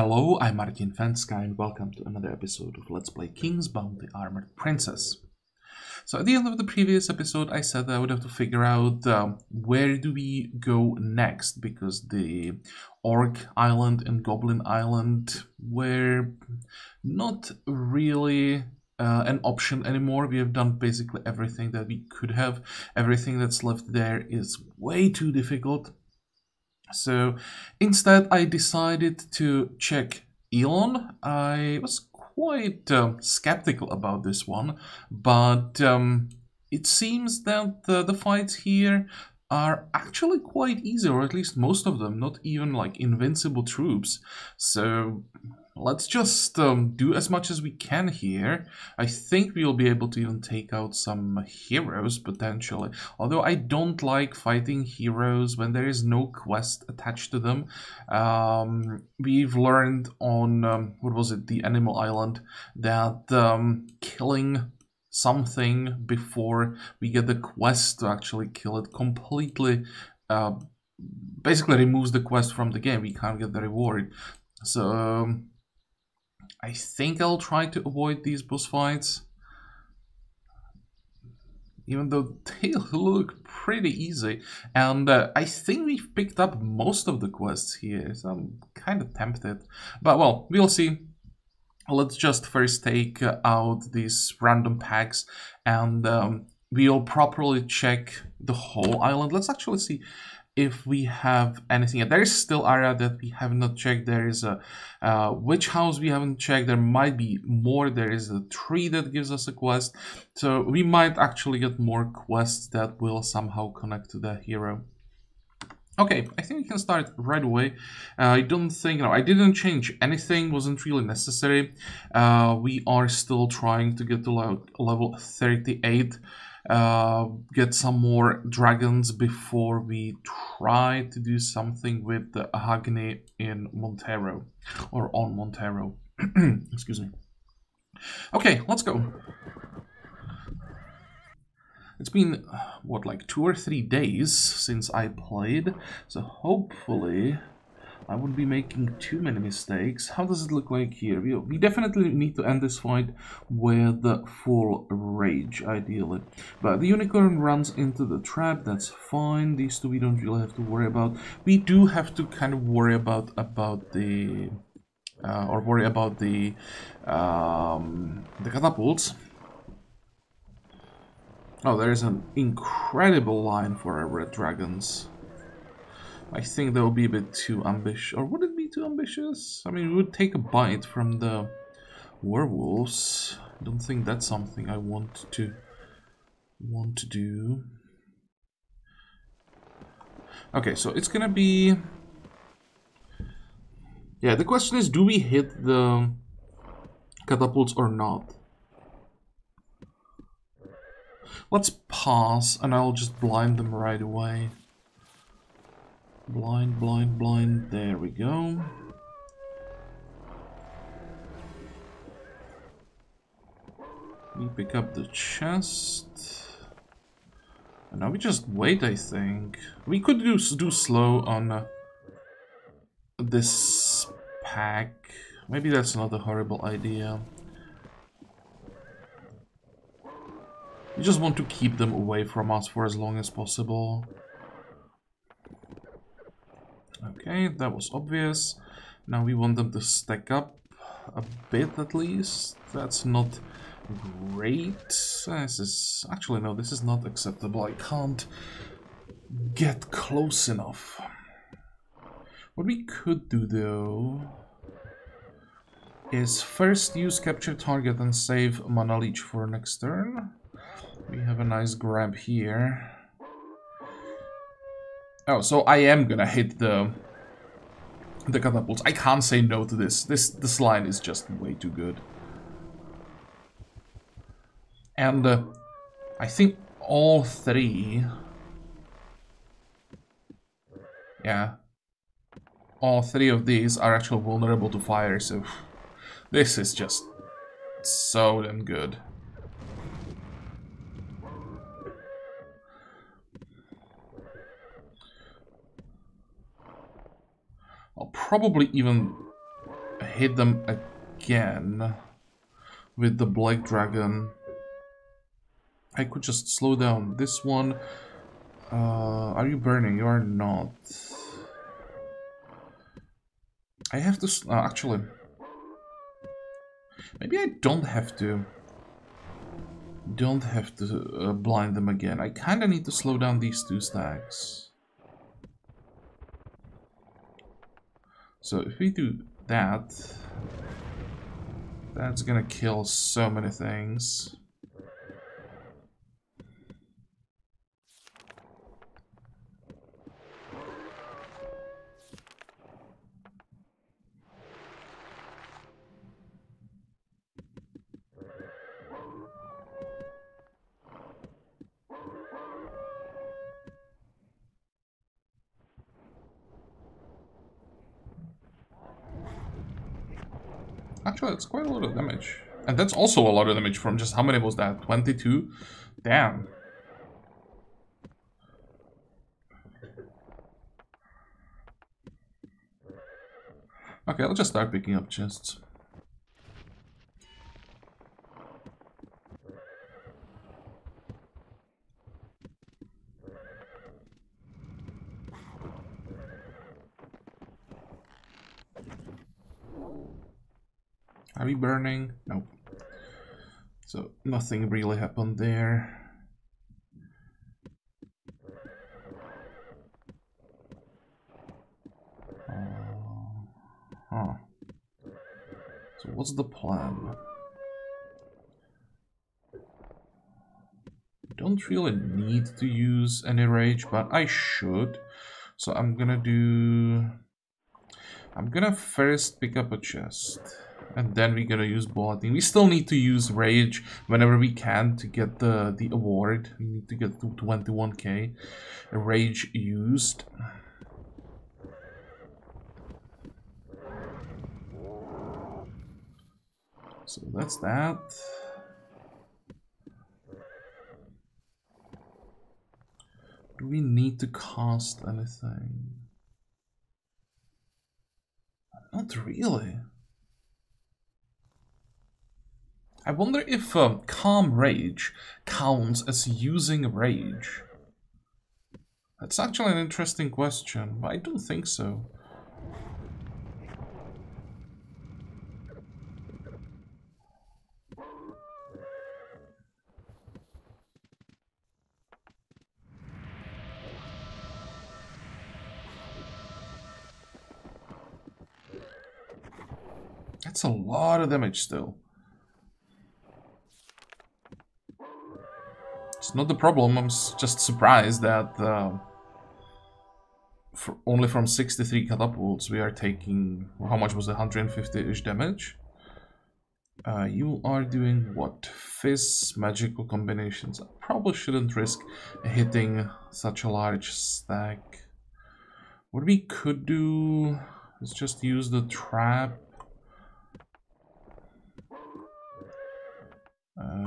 Hello, I'm Martin Fencka and welcome to another episode of Let's Play King's Bounty Armored Princess. So at the end of the previous episode I said that I would have to figure out where do we go next, because the Orc Island and Goblin Island were not really an option anymore. We have done basically everything that we could have. Everything that's left there is way too difficult. So instead I decided to check Elon. I was quite skeptical about this one, but it seems that the fights here are actually quite easy, or at least most of them, not even like invincible troops. So let's just do as much as we can here. I think we'll be able to even take out some heroes potentially. Although I don't like fighting heroes when there is no quest attached to them. We've learned on, what was it, the Animal Island, that killing something before we get the quest to actually kill it completely basically removes the quest from the game. We can't get the reward. So I think I'll try to avoid these boss fights, even though they look pretty easy. And I think we've picked up most of the quests here, so I'm kind of tempted. But well, we'll see. Let's just first take out these random packs and we'll properly check the whole island. Let's actually see if we have anything. There is still area that we have not checked. There is a witch house we haven't checked. There might be more. There is a tree that gives us a quest. So we might actually get more quests that will somehow connect to the hero. Okay, I think we can start right away. I don't think, no, I didn't change anything, wasn't really necessary. We are still trying to get to level 38, get some more dragons before we try to do something with the Agni in Montero, or on Montero. Excuse me. Okay, let's go. It's been, what, like 2 or 3 days since I played, so hopefully I won't be making too many mistakes. How does it look like here? We definitely need to end this fight with the full rage, ideally. But the unicorn runs into the trap, that's fine. These two we don't really have to worry about. We do have to kind of worry about the... the catapults. Oh, there's an incredible line for our red dragons. I think that would be a bit too ambitious. Or would it be too ambitious? I mean, we would take a bite from the werewolves. I don't think that's something I want to do. Okay, so it's gonna be... Yeah, the question is, do we hit the catapults or not? Let's pause, and I'll just blind them right away. Blind, blind, blind. There we go. We pick up the chest. And now we just wait, I think. We could do slow on this pack. Maybe that's not a horrible idea. We just want to keep them away from us for as long as possible. Okay, that was obvious. Now we want them to stack up a bit at least. That's not great. This is... Actually, no, this is not acceptable. I can't get close enough. What we could do, though, is first use capture target and save mana leech for next turn. We have a nice grab here. Oh, so I am gonna hit the catapults. I can't say no to this. This line is just way too good. And I think all three... Yeah. All three of these are actually vulnerable to fire, so... This is just so damn good. I'll probably even hit them again with the Black Dragon. I could just slow down this one. Are you burning? You are not. I have to... actually... Maybe I don't have to blind them again. I kind of need to slow down these 2 stacks. So if we do that, that's gonna kill so many things. Actually, it's quite a lot of damage. And that's also a lot of damage from just... How many was that? 22? Damn. Okay, I'll just start picking up chests. Are we burning? Nope. So nothing really happened there. Huh. So what's the plan? Don't really need to use any rage, but I should. So I'm gonna first pick up a chest. And then we're gonna use bulleting. We still need to use rage whenever we can to get the award. We need to get to 21k rage used. So that's that. Do we need to cast anything? Not really. I wonder if Calm Rage counts as using Rage. That's actually an interesting question, but I don't think so. That's a lot of damage still. It's not the problem, I'm just surprised that only from 63 catapults we are taking... How much was it? 150-ish damage? You are doing what? Fizz, magical combinations. I probably shouldn't risk hitting such a large stack. What we could do is just use the trap.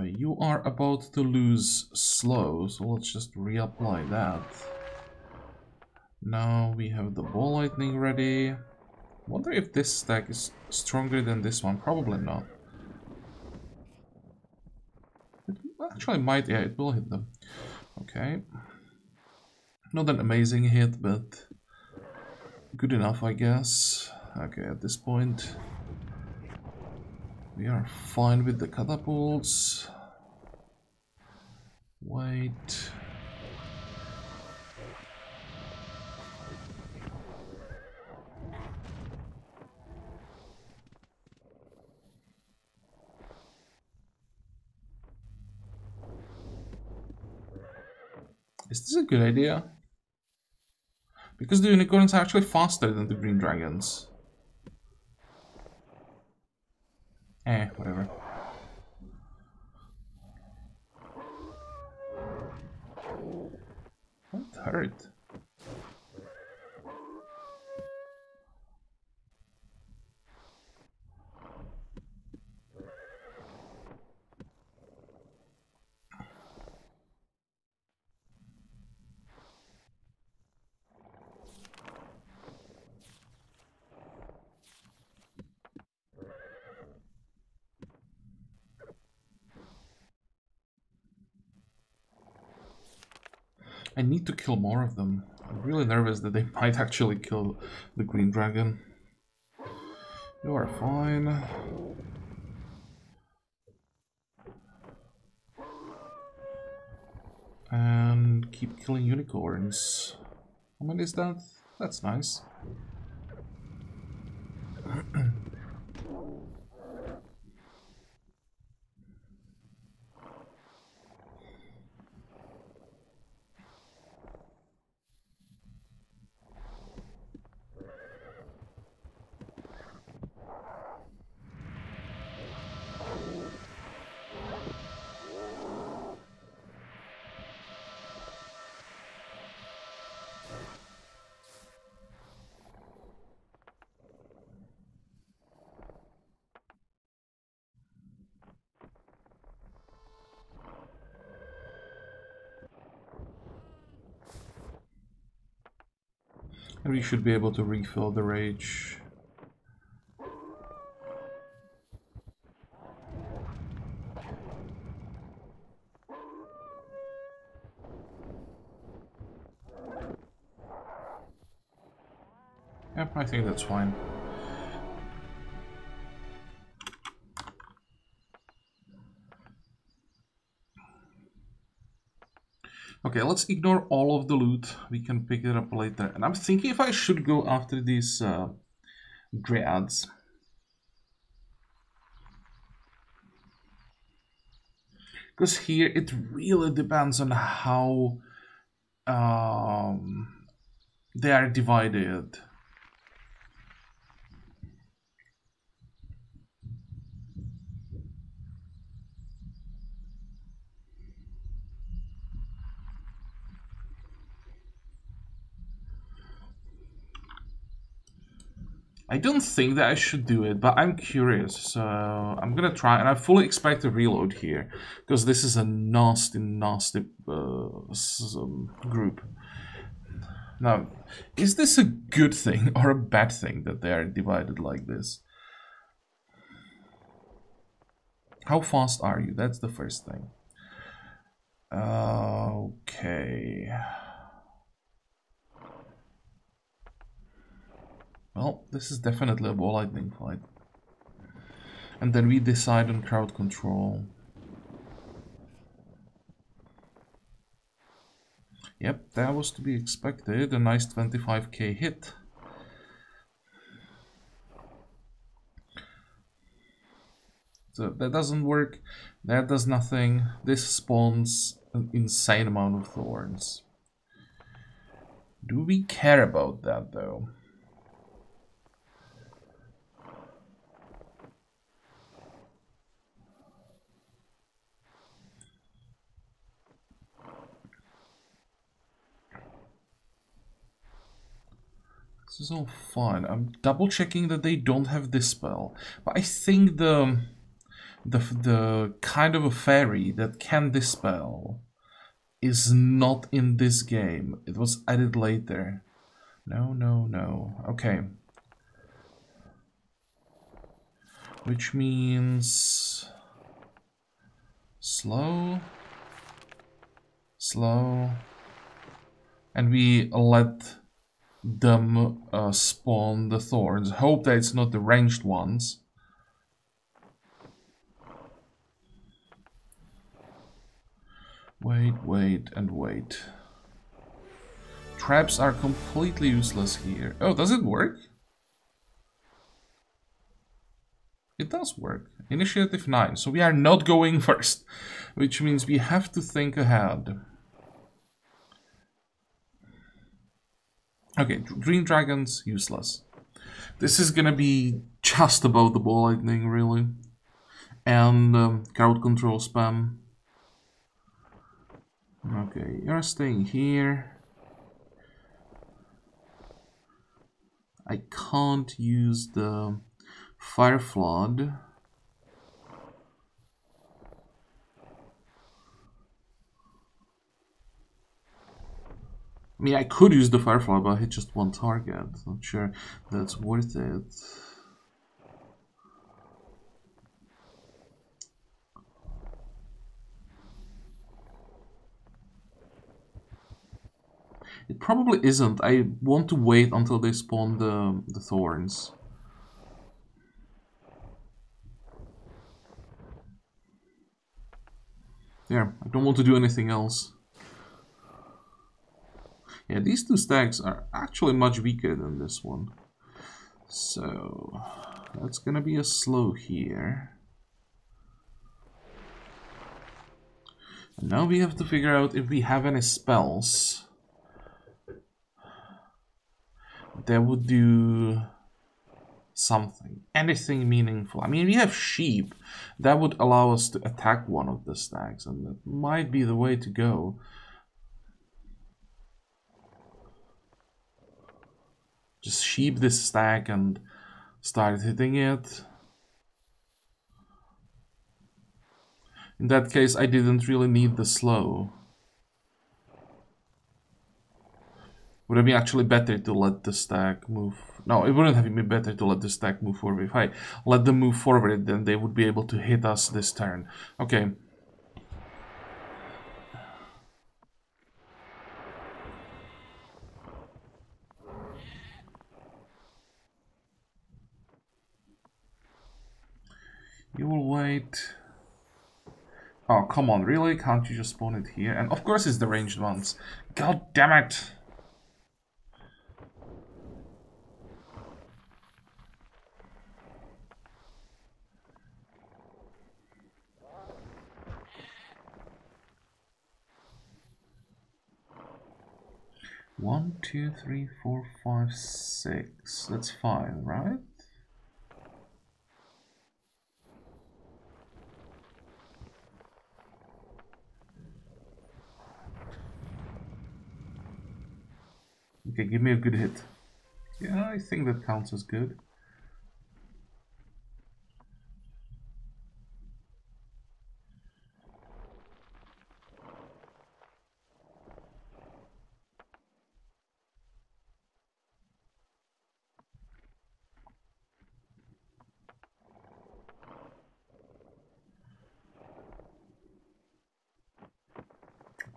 You are about to lose slow, so let's just reapply that. Now we have the ball lightning ready. Wonder if this stack is stronger than this one. Probably not. It actually might, yeah, it will hit them. Okay. Not an amazing hit, but good enough, I guess. Okay, at this point we are fine with the catapults. Wait. Is this a good idea? Because the unicorns are actually faster than the green dragons. Whatever. That hurt. I need to kill more of them. I'm really nervous that they might actually kill the green dragon. You are fine. And keep killing unicorns. How many is that? That's nice. And we should be able to refill the rage. Yep, I think that's fine. Okay, let's ignore all of the loot. We can pick it up later. And I'm thinking if I should go after these dryads. Because here it really depends on how they are divided. I don't think that I should do it, but I'm curious, so I'm gonna try, and I fully expect a reload here, because this is a nasty, nasty group. Now, is this a good thing or a bad thing that they are divided like this? How fast are you? That's the first thing. Okay. Well, this is definitely a ball lightning fight. And then we decide on crowd control. Yep, that was to be expected. A nice 25k hit. So that doesn't work. That does nothing. This spawns an insane amount of thorns. Do we care about that though? This is all fine. I'm double checking that they don't have this spell, but I think the kind of a fairy that can dispel is not in this game. It was added later. No, no, no. Okay. Which means slow, slow, and we let them spawn the thorns. Hope that it's not the ranged ones. Wait, wait, and wait. Traps are completely useless here. Oh, does it work? It does work. Initiative 9. So we are not going first, which means we have to think ahead. Okay, green dragons, useless. This is gonna be just about the ball lightning, really. And crowd control spam. Okay, you're staying here. I can't use the fire flood. I mean, I could use the fire flood, but I hit just one target. Not sure that's worth it. It probably isn't. I want to wait until they spawn the thorns. There, I don't want to do anything else. Yeah, these two stacks are actually much weaker than this one. So, that's gonna be a slow here. And now we have to figure out if we have any spells that would do something, anything meaningful. I mean, we have sheep. That would allow us to attack one of the stacks, and that might be the way to go. Just sheep this stack and start hitting it. In that case, I didn't really need the slow. Would it be actually better to let the stack move? No, it wouldn't have been better to let the stack move forward. If I let them move forward, then they would be able to hit us this turn. Okay. You will wait. Oh, come on, really? Can't you just spawn it here? And of course it's the ranged ones. God damn it! One, two, three, four, five, six. That's five, right? Okay, give me a good hit. Yeah, I think that counts as good.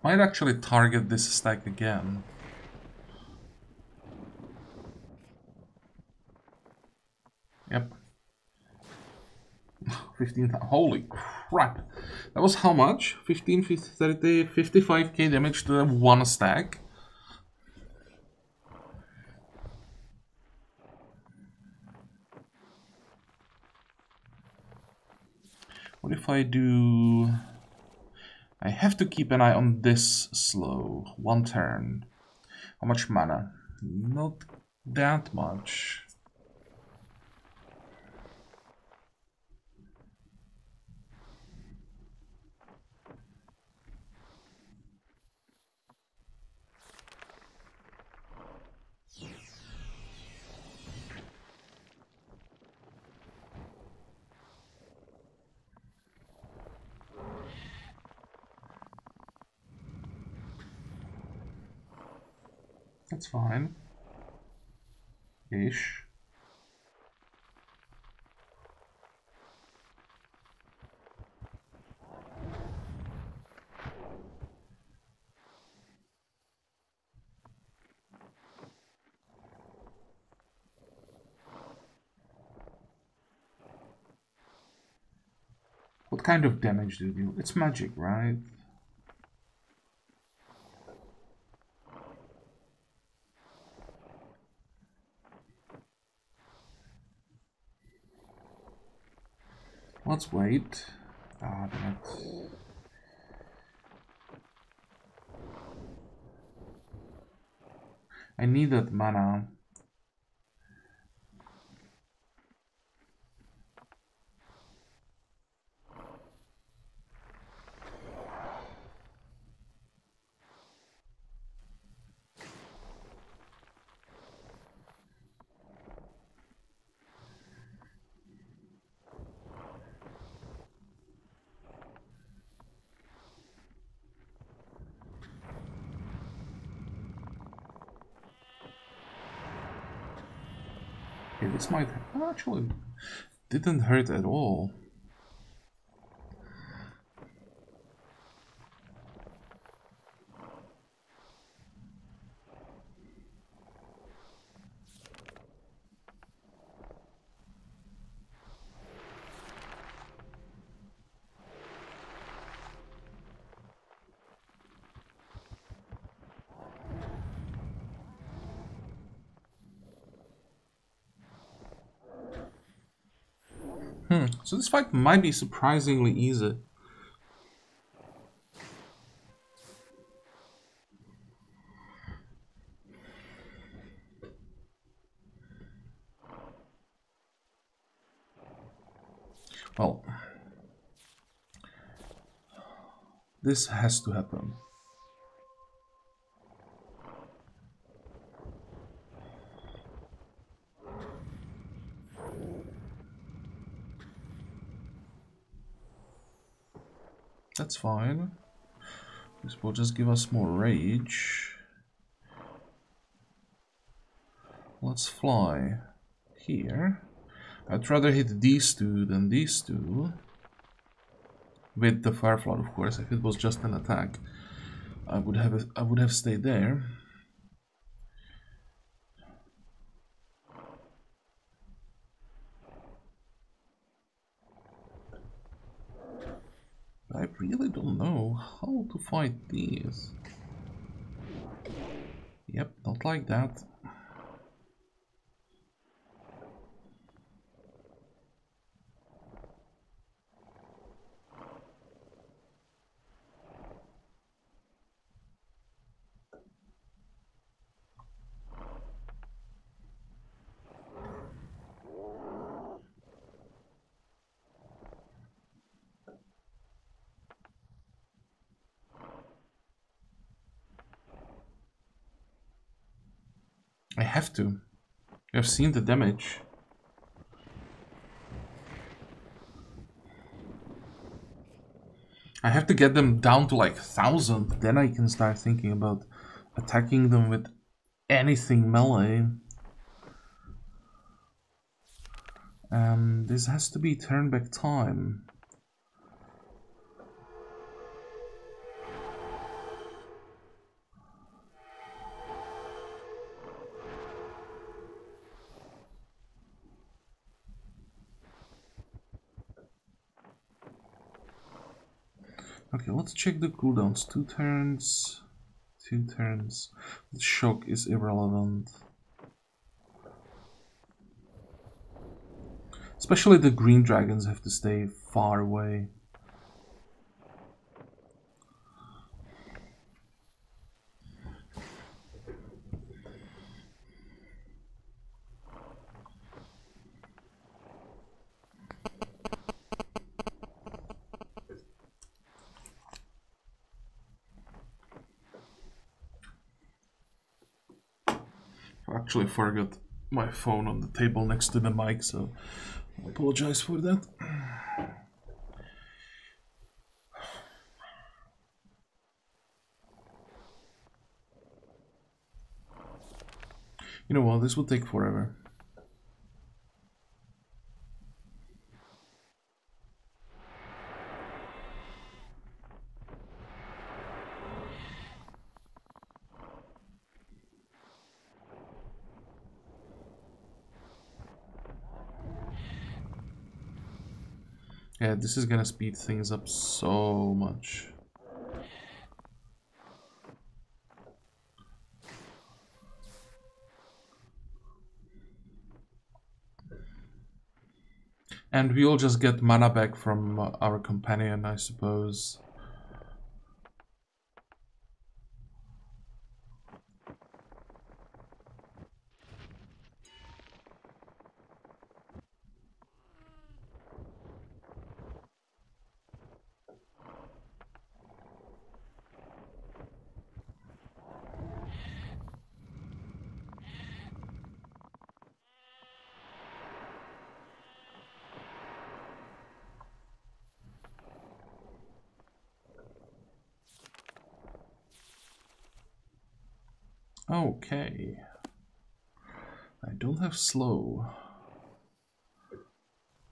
Might actually target this stack again. Yep. 15, holy crap. That was how much? 15, 50, 30, 55k damage to one stack. What if I do... I have to keep an eye on this slow. One turn. How much mana? Not that much. That's fine. Ish. What kind of damage do you do? It's magic, right? Let's wait. Ah, damn it. I need that mana. Okay, this might actually didn't hurt at all. So this fight might be surprisingly easy. Well, this has to happen. That's fine. This will just give us more rage. Let's fly here. I'd rather hit these two than these two. With the fire flood, of course. If it was just an attack, I would have stayed there. I really don't know how to fight these. Yep, not like that. I have to. I've seen the damage. I have to get them down to like 1,000, then I can start thinking about attacking them with anything melee. This has to be turn back time. Okay, let's check the cooldowns. 2 turns, 2 turns. The shock is irrelevant. Especially the green dragons have to stay far away. I actually forgot my phone on the table next to the mic, so I apologize for that. You know what, this will take forever. Yeah, this is gonna speed things up so much. And we'll just get mana back from our companion, I suppose. Okay. I don't have slow.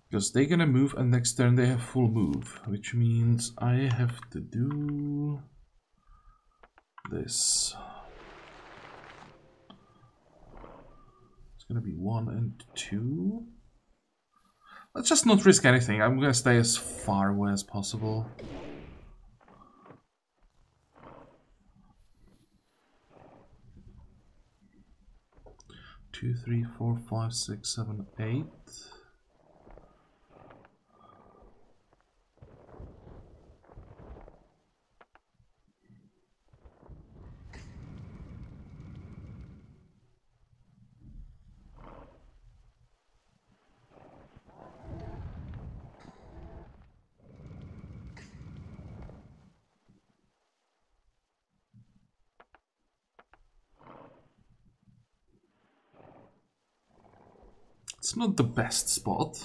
Because they're gonna move and next turn they have full move. Which means I have to do this. It's gonna be 1 and 2. Let's just not risk anything. I'm gonna stay as far away as possible. Two, three, four, five, six, seven, 8. It's not the best spot.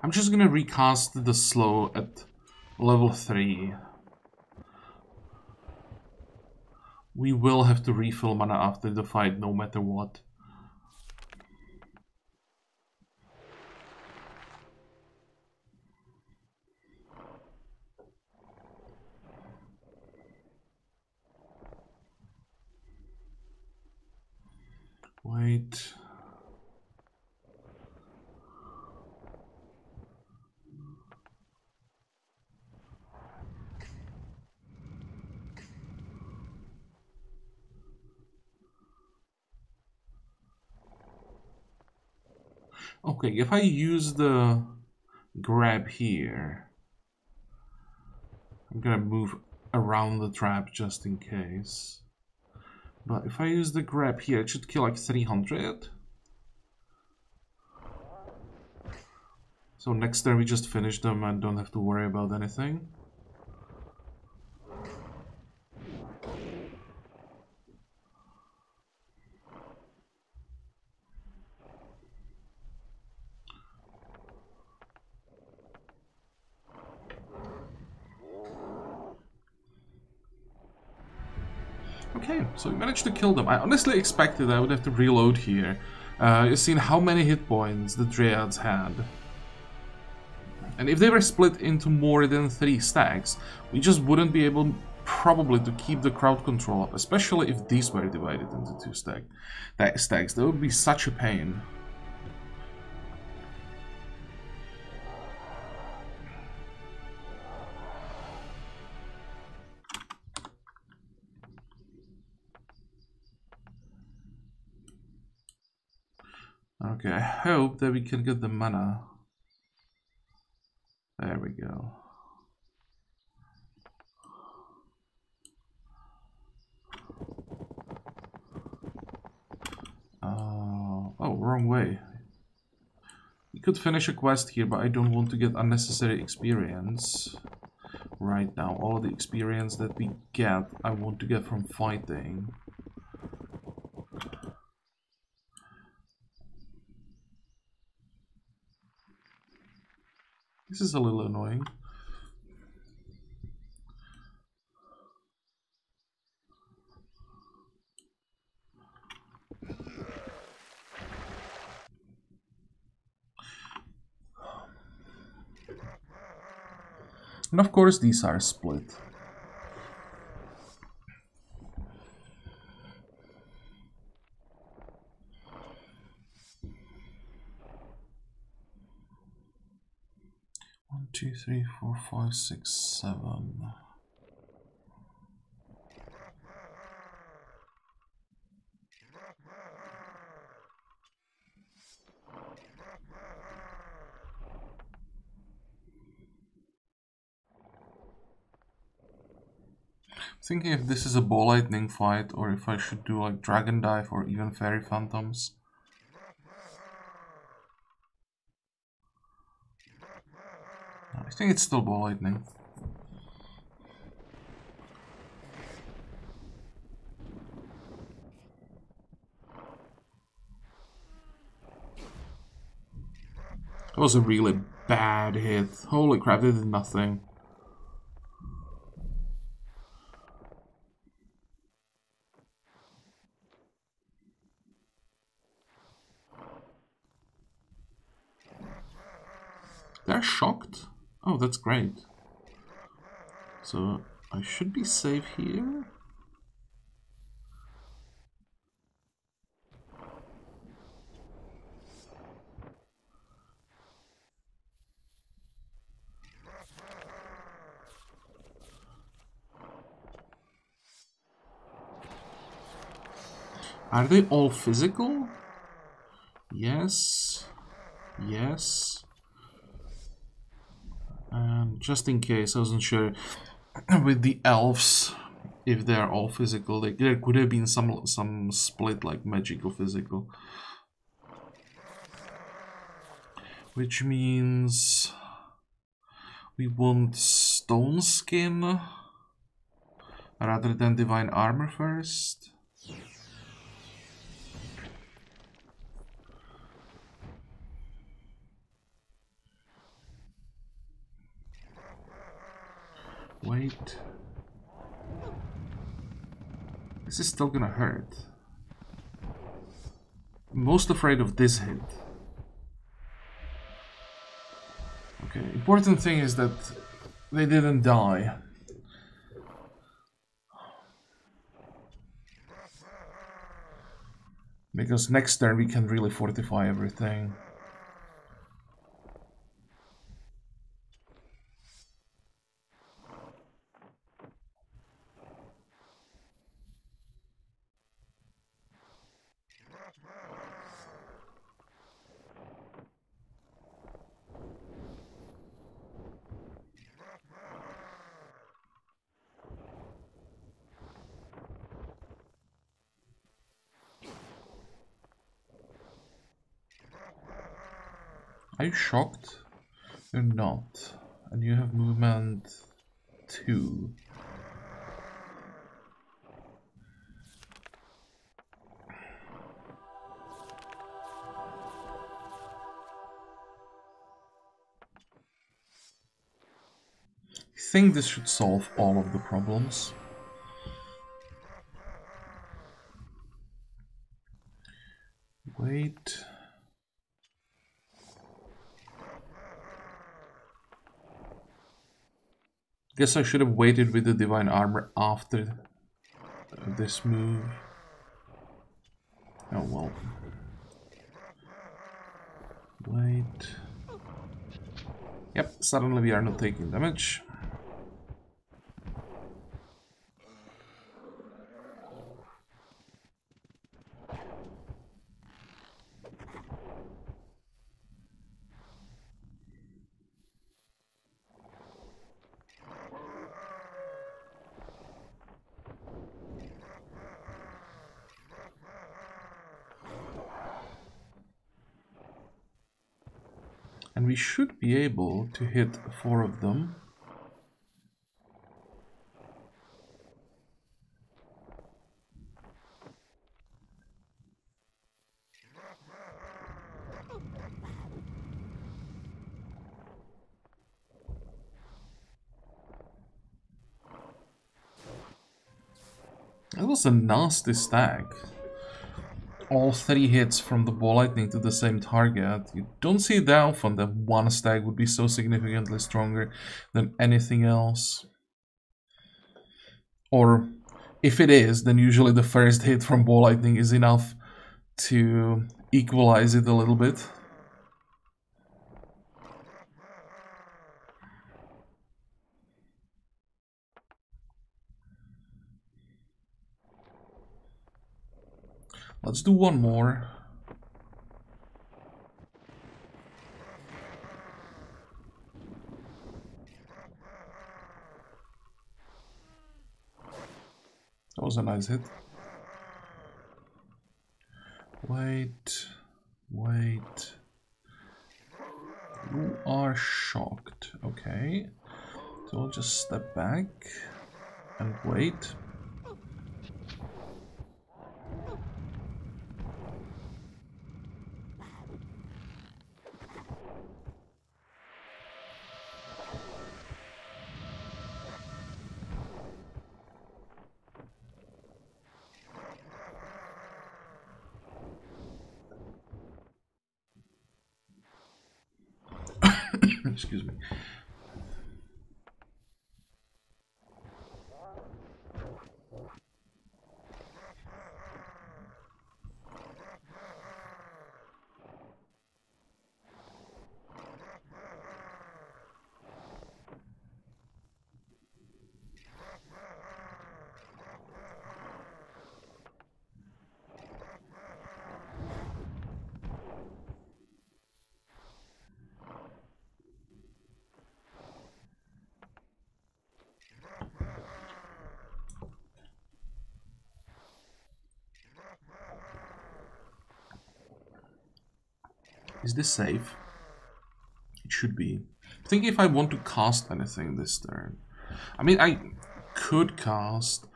I'm just gonna recast the slow at level 3. We will have to refill mana after the fight, no matter what. Wait. Okay, if I use the grab here, I'm gonna move around the trap just in case. But if I use the grab here, it should kill like 300. So next turn we just finish them and don't have to worry about anything. Okay, so we managed to kill them. I honestly expected I would have to reload here. You've seen how many hit points the Dryads had. And if they were split into more than 3 stacks, we just wouldn't be able probably to keep the crowd control up, especially if these were divided into 2 stacks. That would be such a pain. Okay, I hope that we can get the mana. There we go. Oh, wrong way. We could finish a quest here, but I don't want to get unnecessary experience right now. All the experience that we get, I want to get from fighting. This is a little annoying. And of course these are split. One, two, three, four, five, six, 7. Thinking if this is a ball lightning fight or if I should do like dragon dive or even fairy phantoms. I think it's still ball lightning. That was a really bad hit. Holy crap, they did nothing. They're shocked? Oh, that's great. So, I should be safe here. Are they all physical? Yes. Yes. And just in case, I wasn't sure with the elves if they're all physical. There could have been some split like magical physical. Which means we want stone skin. rather than divine armor first. Wait. This is still gonna hurt. I'm most afraid of this hit. Okay, important thing is that they didn't die. Because next turn we can really fortify everything. Are you shocked? You're not. And you have movement 2. I think this should solve all of the problems. Wait. Guess I should have waited with the divine armor after this move. Oh well. Wait. Yep, suddenly we are not taking damage. And we should be able to hit 4 of them. That was a nasty stack. All 3 hits from the ball lightning to the same target. You don't see it often that one stack would be so significantly stronger than anything else. Or if it is, then usually the first hit from ball lightning is enough to equalize it a little bit. Let's do one more. That was a nice hit. Wait. You are shocked. Okay. So I'll just step back and wait. Excuse me. Is this safe? It should be. I think if I want to cast anything this turn, I mean, I could cast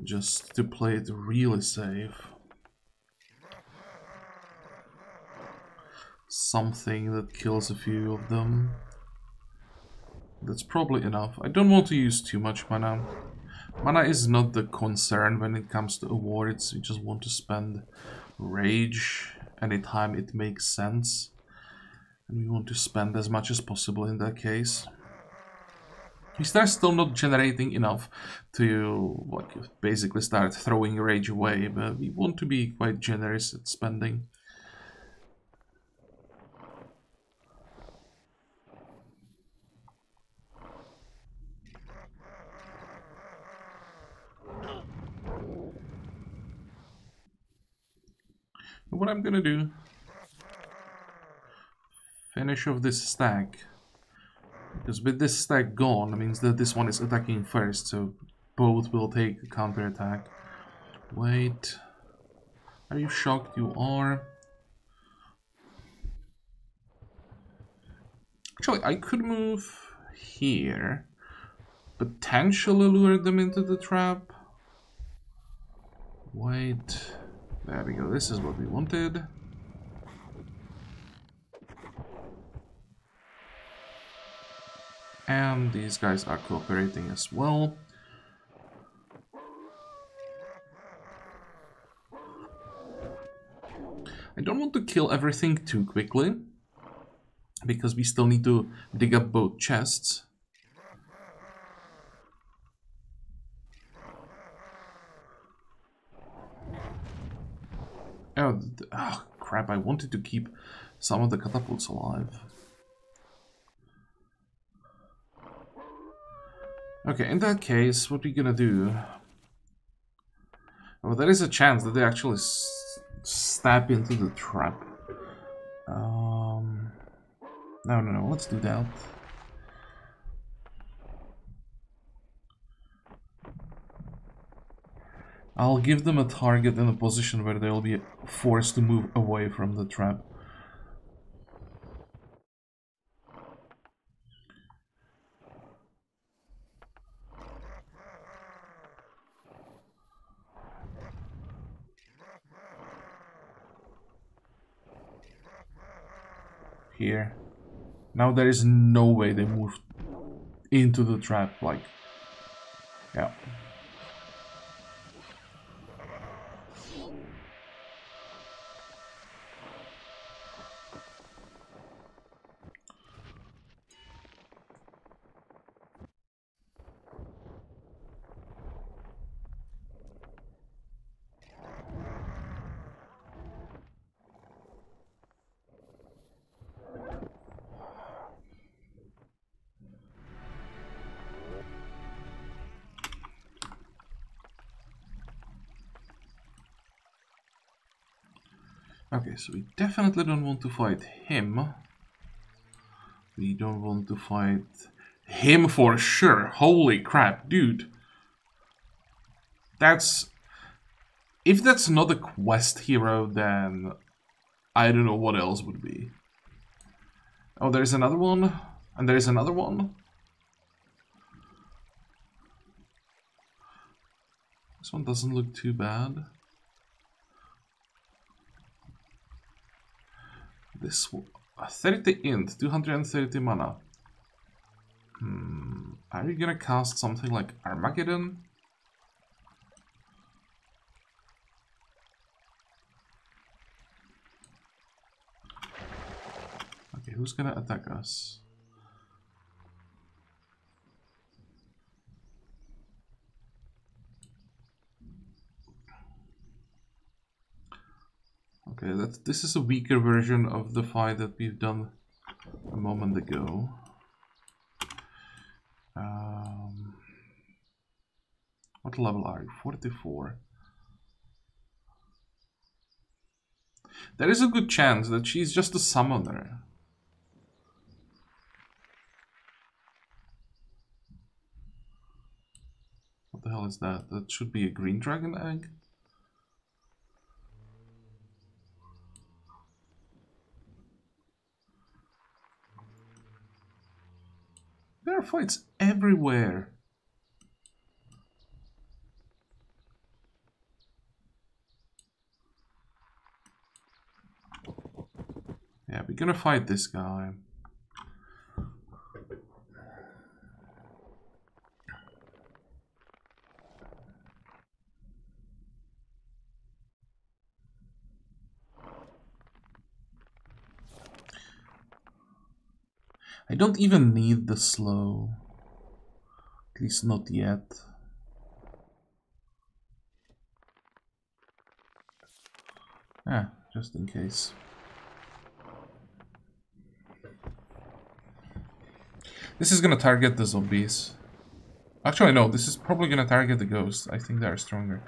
just to play it really safe. Something that kills a few of them. That's probably enough. I don't want to use too much mana. Mana is not the concern when it comes to awards. We just want to spend rage anytime it makes sense. And we want to spend as much as possible in that case. Because they're still not generating enough to basically start throwing rage away, but we want to be quite generous at spending. What I'm gonna do, finish off this stack, because with this stack gone, it means that this one is attacking first, so both will take a counter attack. Wait, are you shocked? You are. Actually, I could move here, potentially lure them into the trap. Wait, there we go, this is what we wanted. And these guys are cooperating as well. I don't want to kill everything too quickly, because we still need to dig up both chests. Oh, crap, I wanted to keep some of the catapults alive. Okay, in that case, what we're gonna do... Well, there is a chance that they actually stab into the trap. No, let's do that. I'll give them a target in a position where they'll be forced to move away from the trap. Here. Now there is no way they moved into the trap, like... Yeah. Okay, so we definitely don't want to fight him. We don't want to fight him for sure. Holy crap, dude. That's... If that's not a quest hero, then I don't know what else would be. Oh, there's another one. And there's another one. This one doesn't look too bad. This one, 30 int, 230 mana. Are you gonna cast something like Armageddon? Okay, who's gonna attack us? Okay, this is a weaker version of the fight that we've done a moment ago. What level are you? 44. There is a good chance that she's just a summoner. What the hell is that? That should be a green dragon egg? There are fights everywhere. we're gonna fight this guy. I don't even need the slow. At least not yet. Ah, just in case. This is gonna target the zombies. Actually, no, this is probably gonna target the ghosts. I think they are stronger.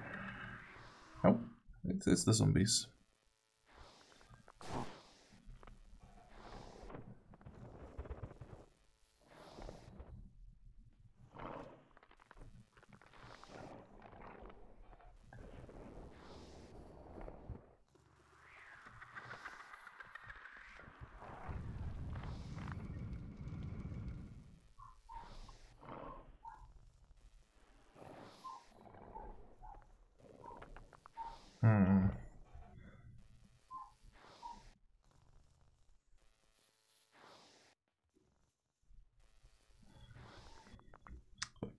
Oh, it's the zombies.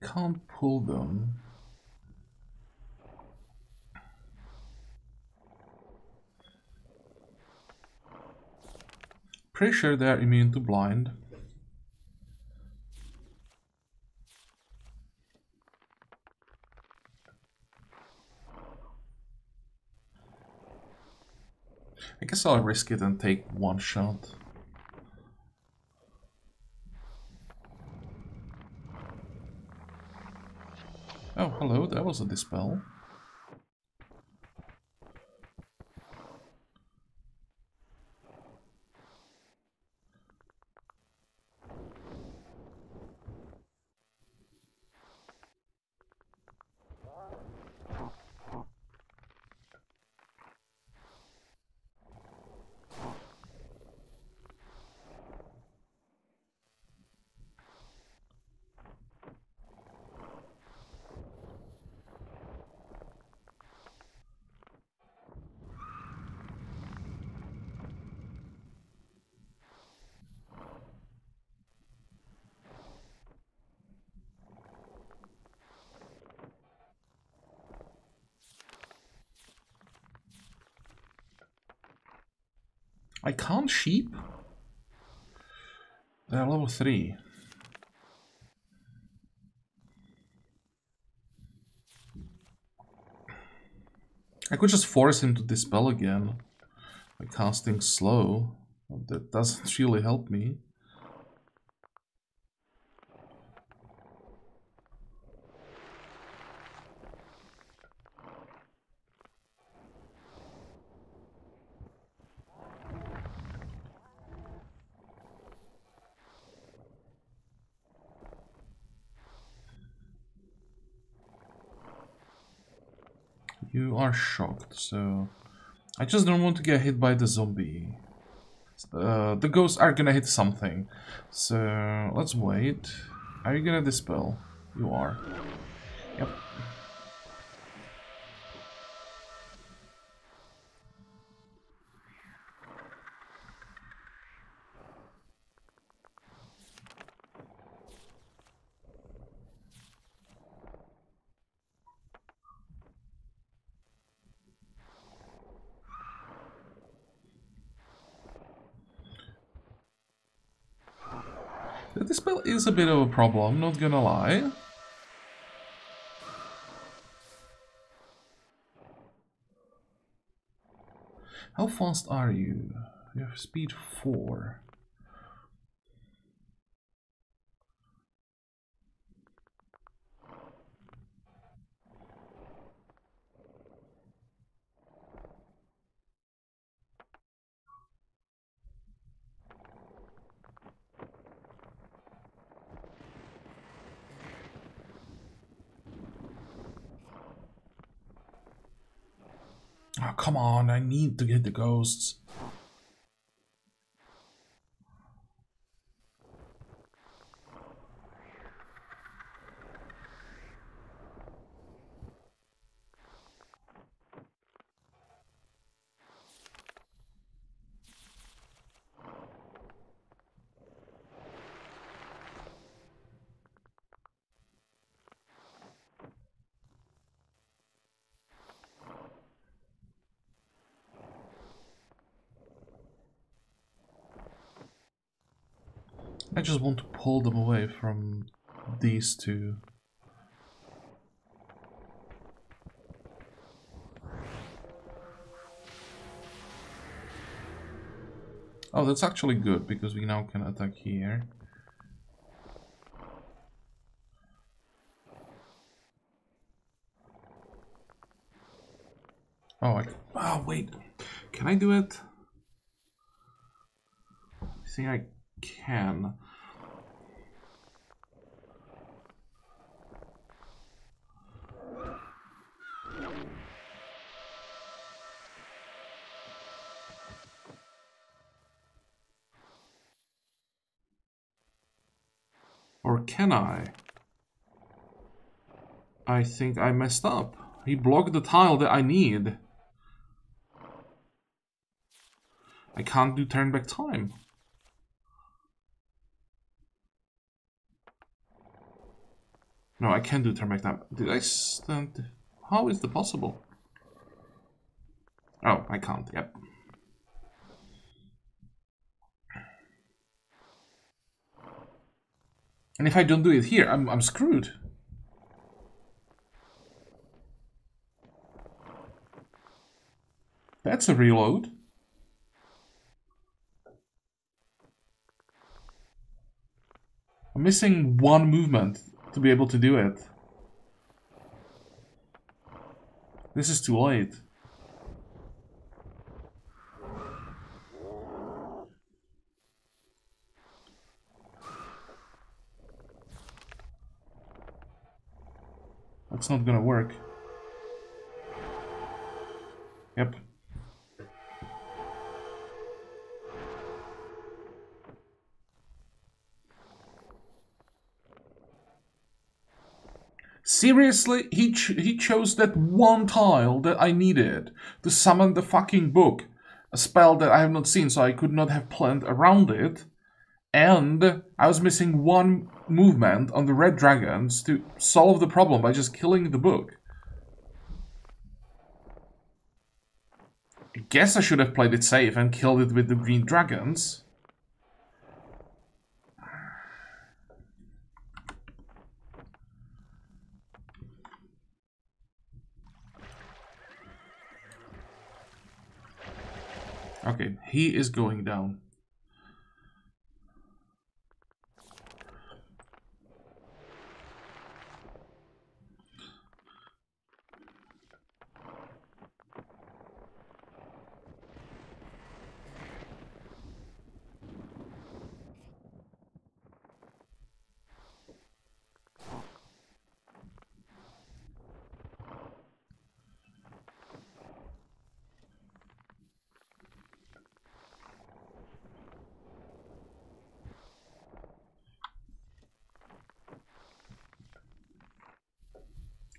Can't pull them. Pretty sure they are immune to blind. I guess I'll risk it and take one shot. Oh, hello, that was a dispel. I can't sheep? They're level 3. I could just force him to dispel again by casting slow. That doesn't really help me. You are shocked, so I just don't want to get hit by the zombie. The ghosts are gonna hit something, so let's wait. Are you gonna dispel? You are. Yep. The dispel is a bit of a problem, not gonna lie. How fast are you? You have speed 4. Oh, come on, I need to get the ghosts. I just want to pull them away from these two. Oh, that's actually good, because we now can attack here. Oh, oh, wait. Can I do it? I think I can. Or can I? I think I messed up. He blocked the tile that I need. I can't do turn back time. No, I can do turn back time. Did I stand? How is that possible? Oh, I can't, yep. And if I don't do it here, I'm screwed. That's a reload. I'm missing one movement to be able to do it. This is too late. That's not gonna work. Yep. Seriously? He chose that one tile that I needed to summon the fucking book. A spell that I have not seen, so I could not have planned around it. And I was missing one movement on the red dragons to solve the problem by just killing the book. I guess I should have played it safe and killed it with the green dragons. Okay, he is going down.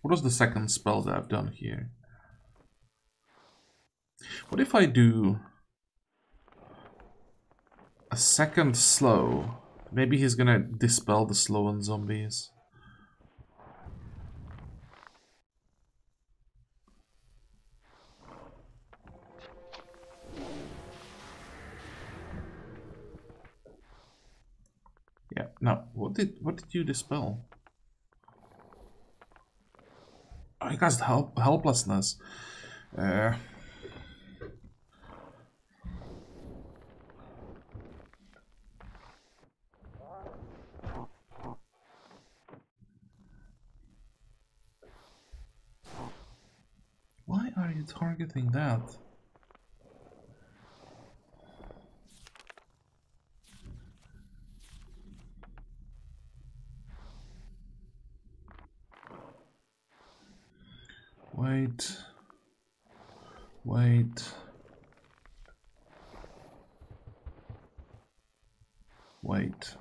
What was the second spell that I've done here? What if I do a second slow? Maybe he's gonna dispel the slow on zombies. Yeah, no. What did you dispel? I cast helplessness. Why are you targeting that? Wait. Wait. Wait.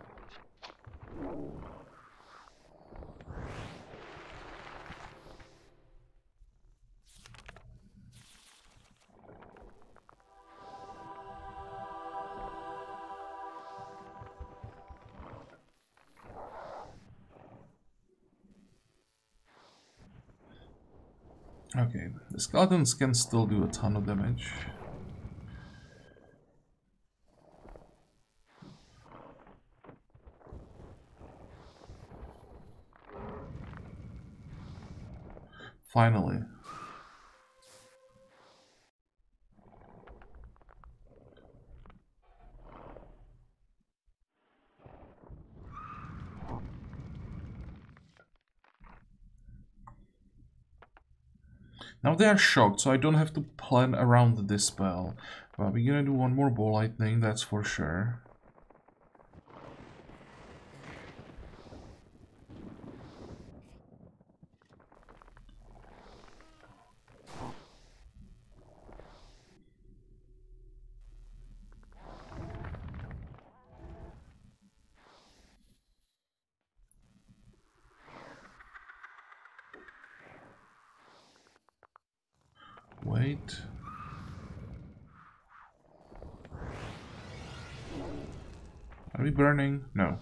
Okay, the skeletons can still do a ton of damage. Finally. Now they are shocked, so I don't have to plan around this spell. But we're gonna do one more ball lightning, that's for sure. Wait. Are we burning? No.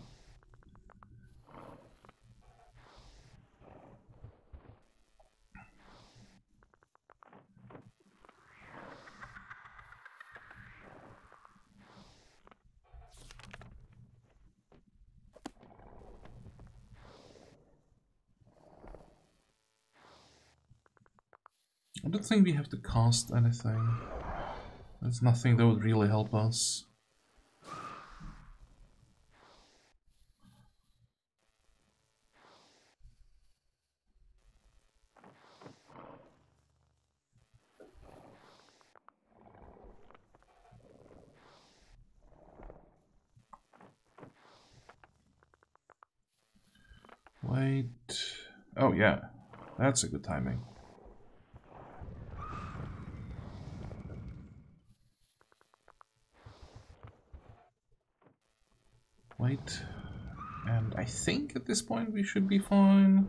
I don't think we have to cast anything. There's nothing that would really help us. Wait. Oh yeah, that's a good timing. Wait. And I think at this point we should be fine.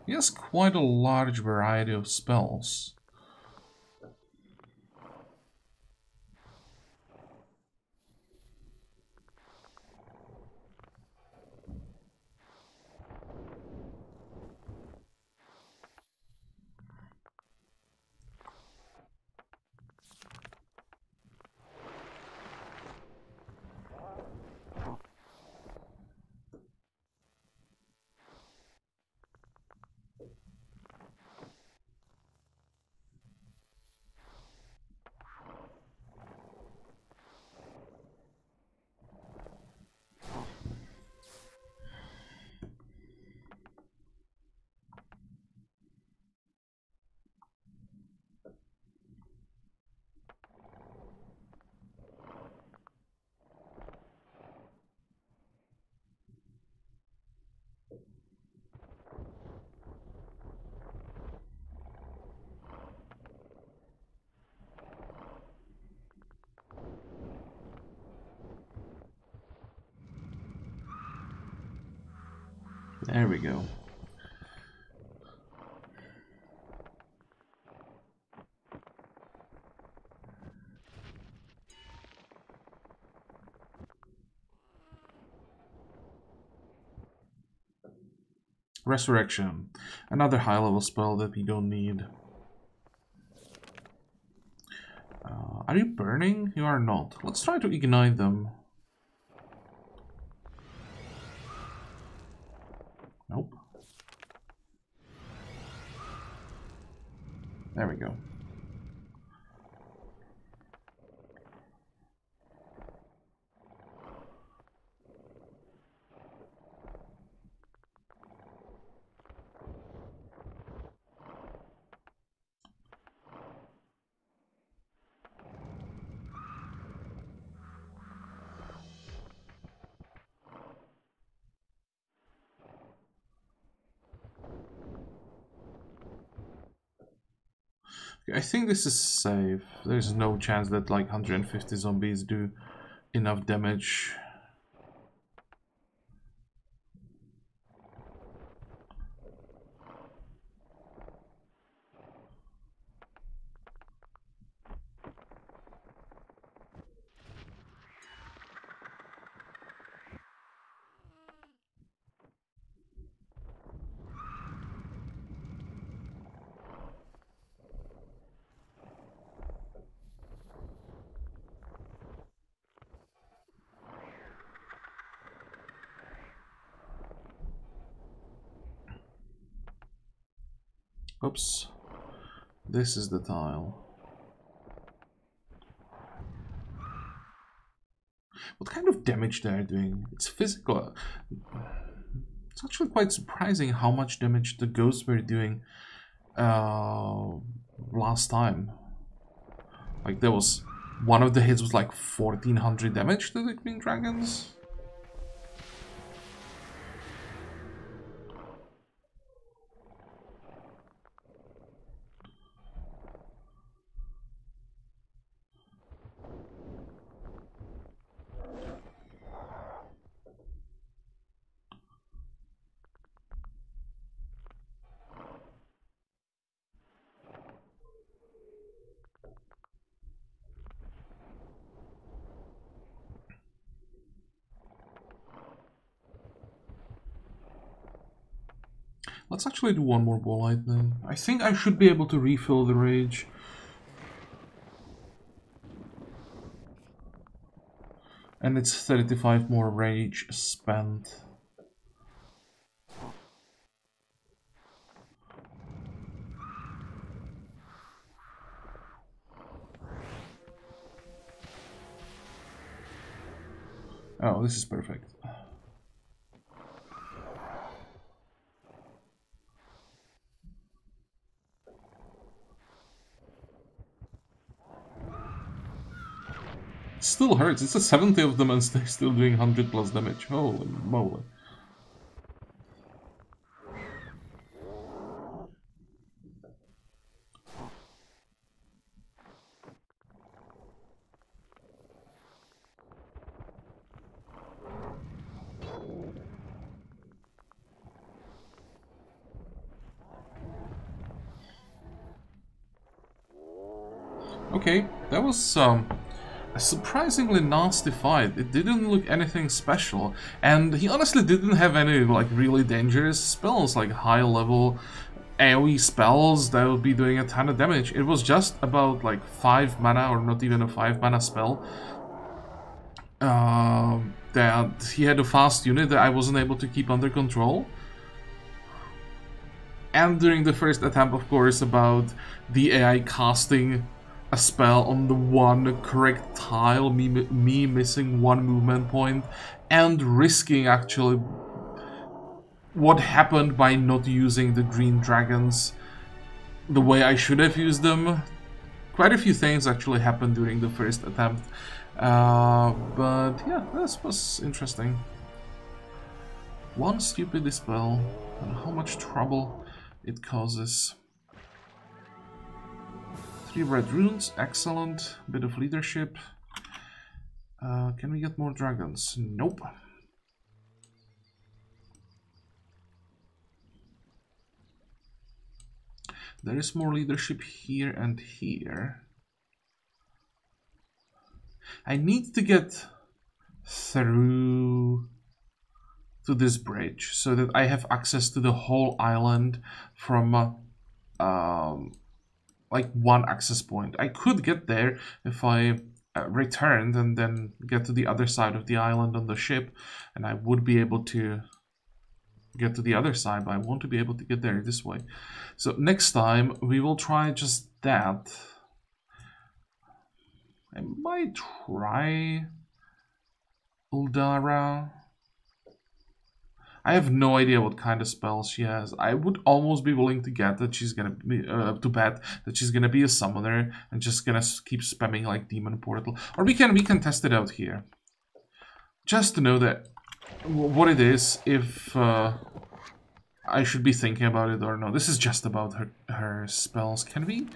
He has quite a large variety of spells. There we go. Resurrection. Another high level spell that we don't need. Are you burning? You are not. Let's try to ignite them. Nope. There we go. I think this is safe. There's no chance that like 150 zombies do enough damage. Oops. This is the tile. What kind of damage they're doing? It's physical. It's actually quite surprising how much damage the ghosts were doing last time. Like there was one of the hits was like 1400 damage to the green dragons. Let's actually do one more ball lightning. I think I should be able to refill the rage. And it's 35 more rage spent. Oh, this is perfect. It still hurts. It's a 70 of them and they're still doing 100 plus damage. Holy moly. Okay, that was a surprisingly nasty fight. It didn't look anything special, and he honestly didn't have any like really dangerous spells, like high level AoE spells that would be doing a ton of damage. It was just about like 5 mana, or not even a 5 mana spell. That he had a fast unit that I wasn't able to keep under control. And during the first attempt, of course, about the AI casting a spell on the one correct tile, me missing one movement point, and risking actually what happened by not using the green dragons the way I should have used them. Quite a few things actually happened during the first attempt, but yeah, this was interesting. One stupid dispel, and how much trouble it causes. 3 red runes, excellent. Bit of leadership. Can we get more dragons? Nope. There is more leadership here and here. I need to get through to this bridge so that I have access to the whole island from like one access point. I could get there if I returned and then get to the other side of the island on the ship, and I would be able to get to the other side, but I want to be able to get there this way. So next time we will try just that. I might try Uldara. I have no idea what kind of spells she has. I would almost be willing to get that she's gonna be to bet that she's gonna be a summoner and just gonna keep spamming like Demon Portal. Or we can test it out here, just to know that what it is, if I should be thinking about it or no. This is just about her spells. Can we?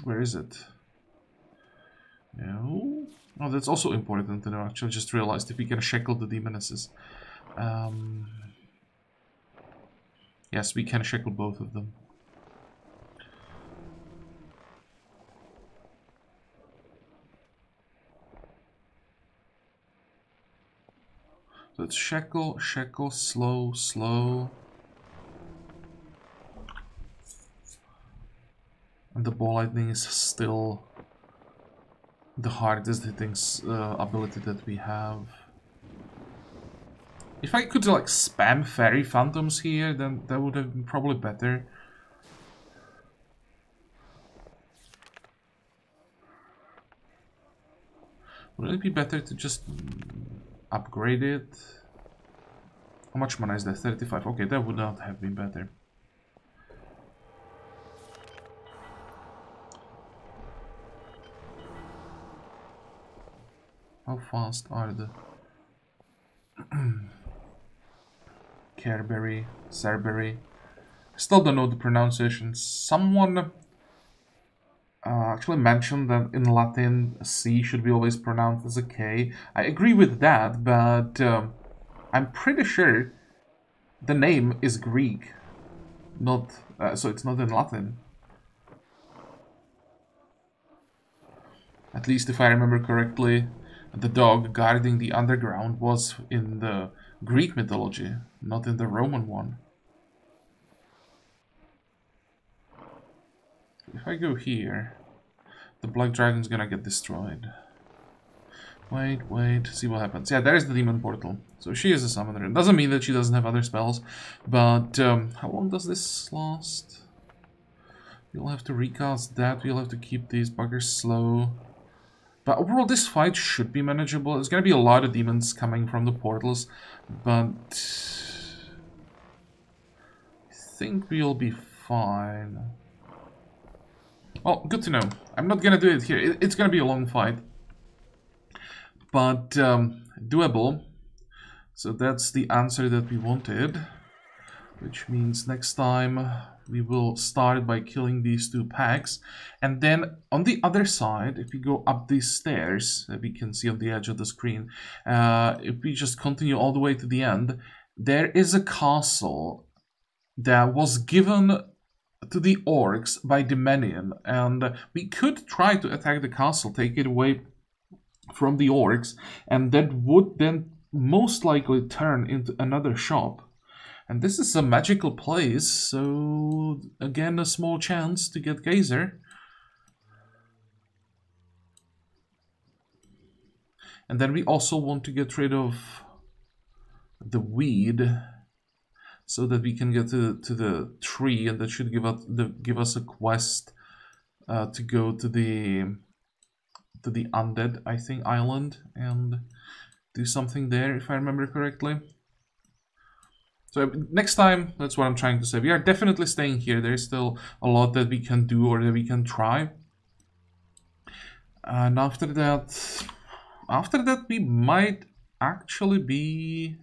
Where is it? No. Oh, that's also important to know. Actually, I just realized if we can shackle the demonesses. Yes, we can shackle both of them. So it's shackle, shackle, slow, slow. And the ball lightning is still the hardest hitting ability that we have. If I could like spam fairy phantoms here, then that would have been probably better. Would it be better to just upgrade it? How much mana is that? 35. Okay, that would not have been better. How fast are the Careberry, Cerberry? Still don't know the pronunciation. Someone actually mentioned that in Latin C should be always pronounced as a K. I agree with that, but I'm pretty sure the name is Greek, not so it's not in Latin. At least if I remember correctly, the dog guarding the underground was in the Greek mythology, not in the Roman one. If I go here, the Black Dragon's gonna get destroyed. Wait, see what happens. Yeah, there's the Demon Portal. So she is a summoner. It doesn't mean that she doesn't have other spells, but how long does this last? We'll have to recast that, we'll have to keep these buggers slow. But overall, this fight should be manageable. There's gonna be a lot of demons coming from the portals, but I think we'll be fine. Well, good to know. I'm not gonna do it here. It's gonna be a long fight, but doable. So that's the answer that we wanted, which means next time we will start by killing these two packs, and then on the other side, if we go up these stairs that we can see on the edge of the screen, if we just continue all the way to the end, there is a castle that was given to the orcs by Dominion, and we could try to attack the castle, take it away from the orcs, and that would then most likely turn into another shop. And this is a magical place, so again a small chance to get Geyser. And then we also want to get rid of the weed, so that we can get to the tree, and that should give us a quest to go to the undead, I think, island, and do something there, if I remember correctly. So next time, that's what I'm trying to say. We are definitely staying here. There's still a lot that we can do or that we can try. And after that we might actually be...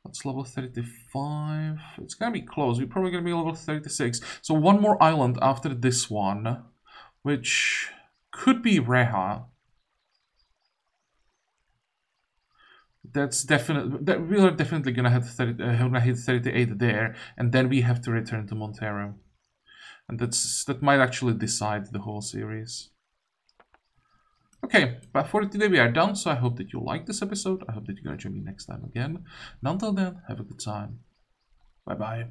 That's level 35. It's gonna be close. We're probably gonna be level 36. So one more island after this one, which could be Reha. That's definitely, that we are definitely gonna hit 38 there, and then we have to return to Montero, and that might actually decide the whole series. Okay, but for today we are done. So I hope that you liked this episode. I hope that you're gonna join me next time again. And until then, have a good time. Bye bye.